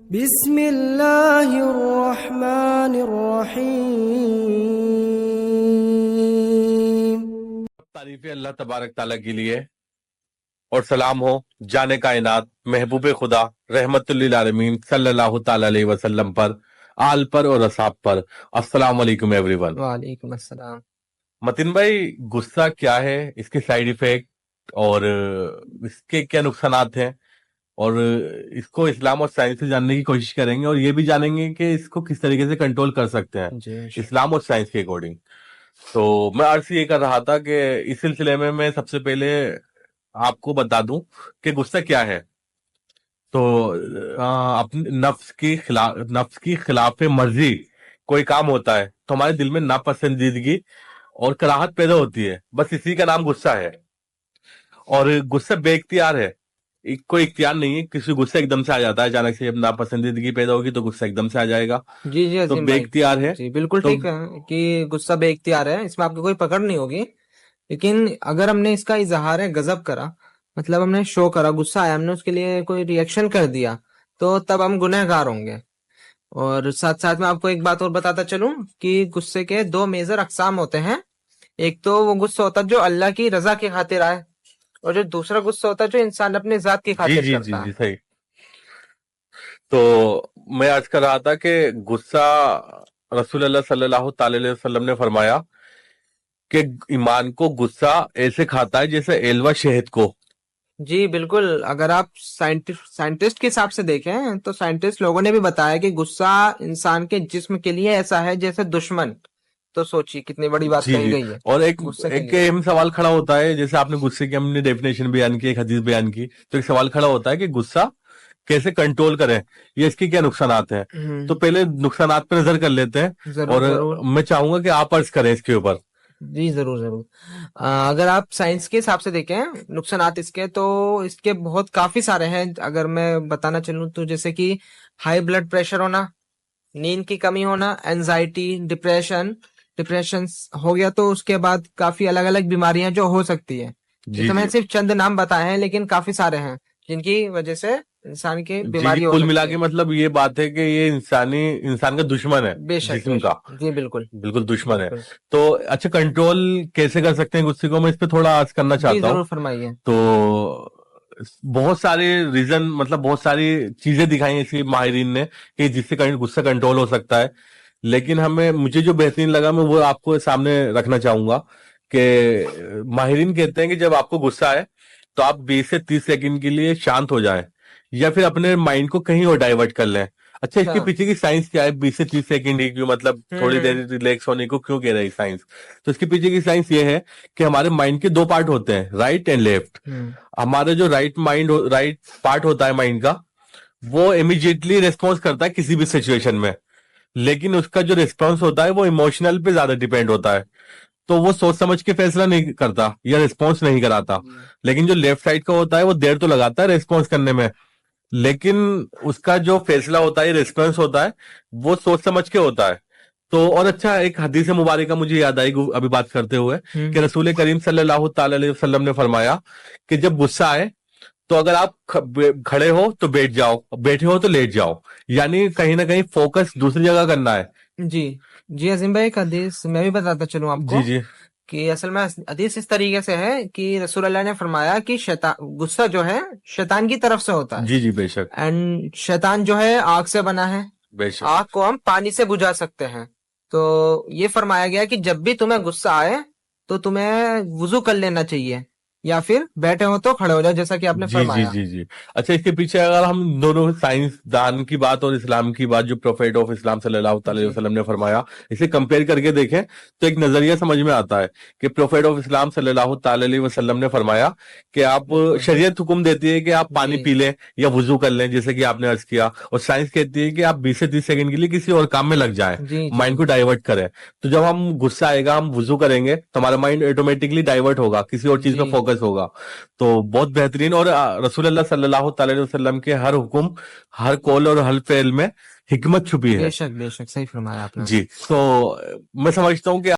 बिस्मिल्लाहिर्रहमानिर्रहीम। तारीफ़ें अल्लाह तबारक ताला के लिए और सलाम हो जाने कायनात महबूब खुदा रहमतुल लिल आलमीन सल्लल्लाहु ताला अलैहि वसल्लम पर, आल पर और असहाब पर। अस्सलाम वालेकुम एवरीवन। वालेकुम अस्सलाम। मतीन भाई, गुस्सा क्या है, इसके साइड इफेक्ट और इसके क्या नुकसानात हैं, और इसको इस्लाम और साइंस से जानने की कोशिश करेंगे और ये भी जानेंगे कि इसको किस तरीके से कंट्रोल कर सकते हैं जी इस्लाम और साइंस के अकॉर्डिंग। तो मैं अर्ज ये कर रहा था कि इस सिलसिले में मैं सबसे पहले आपको बता दूं कि गुस्सा क्या है। तो अपने नफ्स की खिलाफ मर्जी कोई काम होता है तो हमारे दिल में नापसंदीदगी और कराहत पैदा होती है, बस इसी का नाम गुस्सा है। और गुस्सा बेइख्तियार है, कोई इख्तियार नहीं है। किसी गुस्सा एकदम से आ जाता है, अचानक से जब नापसंदीदगी पैदा होगी तो गुस्सा एकदम से आ जाएगा। जी जी तो अजीम भाई, बेइख्तियार है। जी बिल्कुल तो ठीक है कि गुस्सा बेइख्तियार है, इसमें आपकी कोई पकड़ नहीं होगी। लेकिन अगर हमने इसका इजहार गजब करा, मतलब हमने शो करा, गुस्सा आया, हमने उसके लिए कोई रिएक्शन कर दिया, तो तब हम गुनहगार होंगे। और साथ साथ में आपको एक बात और बताता चलूं कि गुस्से के दो मेजर अकसाम होते हैं। एक तो वो गुस्सा होता है जो अल्लाह की रजा की खातिर आए, और जो दूसरा गुस्सा होता है जो इंसान अपने जात की जी खातिर जी करता जी है। जी सही। तो मैं आज कर रहा था कि गुस्सा, रसूलुल्लाह सल्लल्लाहु अलैहि वसल्लम ने फरमाया कि ईमान को गुस्सा ऐसे खाता है जैसे एलवा शहद को। जी बिल्कुल। अगर आप साइंटिस्ट के हिसाब से देखें तो साइंटिस्ट लोगों ने भी बताया कि गुस्सा इंसान के जिस्म के लिए ऐसा है जैसे दुश्मन। तो सोचिए कितनी बड़ी बात जी कही जी। गई है और एक गुस्से के एक लिए। अहम सवाल खड़ा होता है, जैसे आपने गुस्से की हमने डेफिनेशन बयान की, एक हदीस बयान की, तो एक सवाल खड़ा होता है कि गुस्सा कैसे कंट्रोल करें, ये इसके क्या नुकसानात हैं। तो पहले नुकसानात पे नजर कर लेते हैं जरूर और जरूर। मैं चाहूंगा कि आप अर्ज करें इसके ऊपर। जी जरूर जरूर। अगर आप साइंस के हिसाब से देखें नुकसानात इसके, तो इसके बहुत काफी सारे हैं। अगर मैं बताना चलूं तो जैसे कि हाई ब्लड प्रेशर होना, नींद की कमी होना, एंजाइटी, डिप्रेशन हो गया, तो उसके बाद काफी अलग अलग बीमारियां जो हो सकती है। ये जी तो जी मैंने सिर्फ चंद नाम बताए हैं, लेकिन काफी सारे हैं जिनकी वजह से इंसान की जी जी। बीमारी हो कुल सकती मिला के है। मतलब ये बात है कि ये इंसान का दुश्मन है, बेशक जिस्म का बेशक, जी बिल्कुल बिल्कुल दुश्मन है। बिल्कुल। तो अच्छा, कंट्रोल कैसे कर सकते हैं गुस्से को, मैं इस पे थोड़ा आज करना जी चाहता हूँ। जरूर फरमाइए। तो बहुत सारे रीजन, मतलब बहुत सारी चीजें दिखाई हैं इसकी माहिरीन ने कि जिससे गुस्सा कंट्रोल हो सकता है। लेकिन मुझे जो बेहतरीन लगा मैं वो आपको सामने रखना चाहूंगा कि माहिरीन कहते हैं कि जब आपको गुस्सा आए तो आप 20 से 30 सेकंड के लिए शांत हो जाएं या फिर अपने माइंड को कहीं और डाइवर्ट कर लें। अच्छा, अच्छा। इसके पीछे की साइंस क्या है? 20 से 30 सेकंड ही क्यों, मतलब थोड़ी देर हम्म। रिलैक्स होने को क्यों कह रही है साइंस? तो इसके पीछे की साइंस ये है कि हमारे माइंड के दो पार्ट होते हैं, राइट एंड लेफ्ट। हम्म। हमारा जो राइट पार्ट होता है माइंड का, वो इमिजिएटली रिस्पॉन्स करता है किसी भी सिचुएशन में, लेकिन उसका जो रिस्पॉन्स होता है वो इमोशनल पे ज्यादा डिपेंड होता है। तो वो सोच समझ के फैसला नहीं करता या रिस्पॉन्स नहीं कराता। लेकिन जो लेफ्ट साइड का होता है वो देर तो लगाता है रिस्पॉन्स करने में, लेकिन उसका जो फैसला होता है, रिस्पॉन्स होता है, वो सोच समझ के होता है। तो और अच्छा, एक हदीस मुबारक मुझे याद आई अभी बात करते हुए कि रसूल करीम सल्लल्लाहु ताला अलैहि वसल्लम ने फरमाया कि जब गुस्सा आए तो अगर आप खड़े हो तो बैठ जाओ, बैठे हो तो लेट जाओ, यानी कहीं ना कहीं फोकस दूसरी जगह करना है। जी जी अजीम भाई, एक हदीस मैं भी बताता चलूं आपको जी जी कि असल में हदीस इस तरीके से है कि रसूल अल्लाह ने फरमाया कि शैतान, गुस्सा जो है शैतान की तरफ से होता है। जी जी बेशक एंड शैतान जो है आग से बना है। बेशक। आग को हम पानी से बुझा सकते हैं। तो ये फरमाया गया कि जब भी तुम्हें गुस्सा आए तो तुम्हें वुजू कर लेना चाहिए, या फिर बैठे हो तो खड़े हो जाओ, जैसा कि आपने जी जी फरमाया। जी जी। अच्छा, इसके पीछे अगर हम दोनों साइंसदान की बात और इस्लाम की बात, जो प्रोफेट ऑफ इस्लाम सल्लल्लाहु अलैहि जी वसल्लम ने फरमाया, इसे कंपेयर करके देखें तो एक नजरिया समझ में आता है कि प्रोफेट ऑफ इस्लाम सल्लल्लाहु अलैहि वसल्लम ने फरमाया कि आप, बिल्कुल। शरीयत हुक्म देती है कि आप पानी जी पी लें या वुजू कर लें, जैसे कि आपने अर्ज किया, और साइंस कहती है कि आप 20 से 30 सेकंड के लिए किसी और काम में लग जाएं, जी जी माइंड को डाइवर्ट करें। तो जब हम गुस्सा आएगा, हम वुजू करेंगे तो हमारा माइंड ऑटोमेटिकली डाइवर्ट होगा, किसी और चीज जी। पे फोकस होगा। तो बहुत बेहतरीन। और रसूलुल्लाह सल्लल्लाहु अलैहि वसल्लम के हर हुक्म, हर कौल और हर फेल में हिकमत छुपी है। बेशक बेशक, सही फरमाया आपने। जी। तो मैं समझता हूँ कि